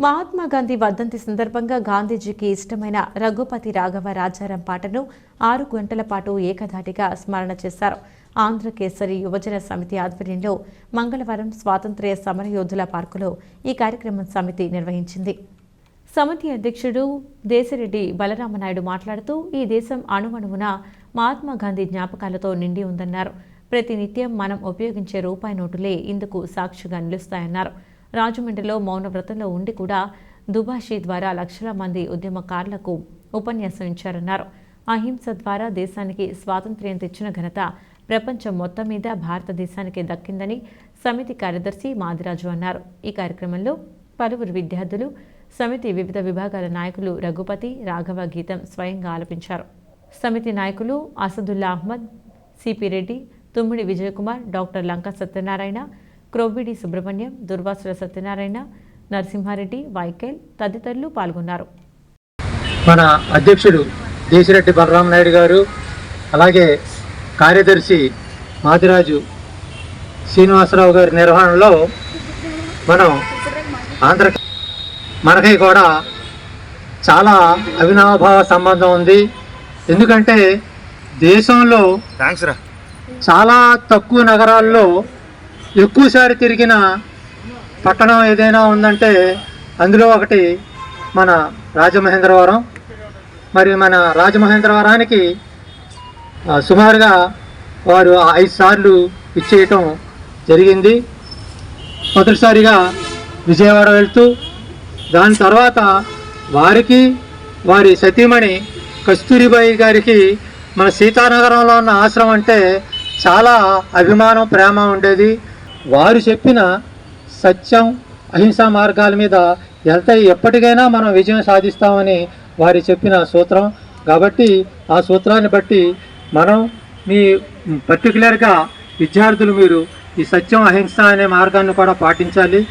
మహాత్మా గాంధీ వర్ధంతి సందర్భంగా గాంధీజీకి ఇష్టమైన రఘుపతి రాఘవ రాజారాం పాటను 6 గంటల పాటు ఏకధాటిగా స్మరణ చేశారు. ఆంధ్రకేసరి యువజన సమితి ఆధ్వర్యంలో మంగళవారం స్వాతంత్ర్య సమరయోధుల పార్కులో ఈ కార్యక్రమం సమితి నిర్వహించింది. సమితి అధ్యక్షుడు దేశిరెడ్డి బలరామనాయుడు మాట్లాడుతూ ఈ దేశం అణువణువున మహాత్మా గాంధీ జ్ఞాపకాలతో నిండి ఉందన్నారు. ప్రతినిత్యం మనం ఉపయోగించే రూపాయి నోటులే ఇందుకు సాక్షిగా నిలుస్తాయన్నారు. రాజమండ్రిలో మౌన వ్రతంలో ఉండి కూడా దుబాషీ ద్వారా లక్షల మంది ఉద్యమకారులకు ఉపన్యాసం ఇచ్చారన్నారు. అహింస ద్వారా దేశానికి స్వాతంత్ర్యం తెచ్చిన ఘనత ప్రపంచం మొత్తం మీద భారతదేశానికి దక్కిందని సమితి కార్యదర్శి మాదిరాజు అన్నారు. ఈ కార్యక్రమంలో పలువురు విద్యార్థులు, సమితి వివిధ విభాగాల నాయకులు రఘుపతి రాఘవ గీతం స్వయంగా ఆలపించారు. సమితి నాయకులు అసదుల్లా అహ్మద్, సిపి రెడ్డి, తుమ్మిడి విజయకుమార్, డాక్టర్ లంకా సత్యనారాయణ, క్రొవ్విడి సుబ్రహ్మణ్యం, దుర్వాసుల సత్యనారాయణ, నరసింహారెడ్డి, వైకేల్ తదితరులు పాల్గొన్నారు. మన అధ్యక్షుడు దేశిరెడ్డి బలరామనాయుడు గారు, అలాగే కార్యదర్శి మాదిరాజు శ్రీనివాసరావు గారి నిర్వహణలో మనకి కూడా చాలా అవినాభావ సంబంధం ఉంది. ఎందుకంటే దేశంలో చాలా తక్కువ నగరాల్లో ఎక్కువసారి తిరిగిన పట్టణం ఏదైనా ఉందంటే అందులో ఒకటి మన రాజమహేంద్రవరం. మరి మన రాజమహేంద్రవరానికి సుమారుగా వారు 5 సార్లు ఇచ్చేయటం జరిగింది. మొదటిసారిగా విజయవాడ వెళ్తూ, దాని తర్వాత వారికి వారి సతీమణి కస్తూరిబాయి గారికి మన సీతానగరంలో ఉన్న ఆశ్రమం అంటే చాలా అభిమానం, ప్రేమ ఉండేది. వారు చెప్పిన సత్యం, అహింసా మార్గాల మీద వెళ్తే ఎప్పటికైనా మనం విజయం సాధిస్తామని వారు చెప్పిన సూత్రం. కాబట్టి ఆ సూత్రాన్ని బట్టి మనం పర్టికులర్గా విద్యార్థులు మీరు ఈ సత్యం, అహింస అనే మార్గాన్ని కూడా పాటించాలి.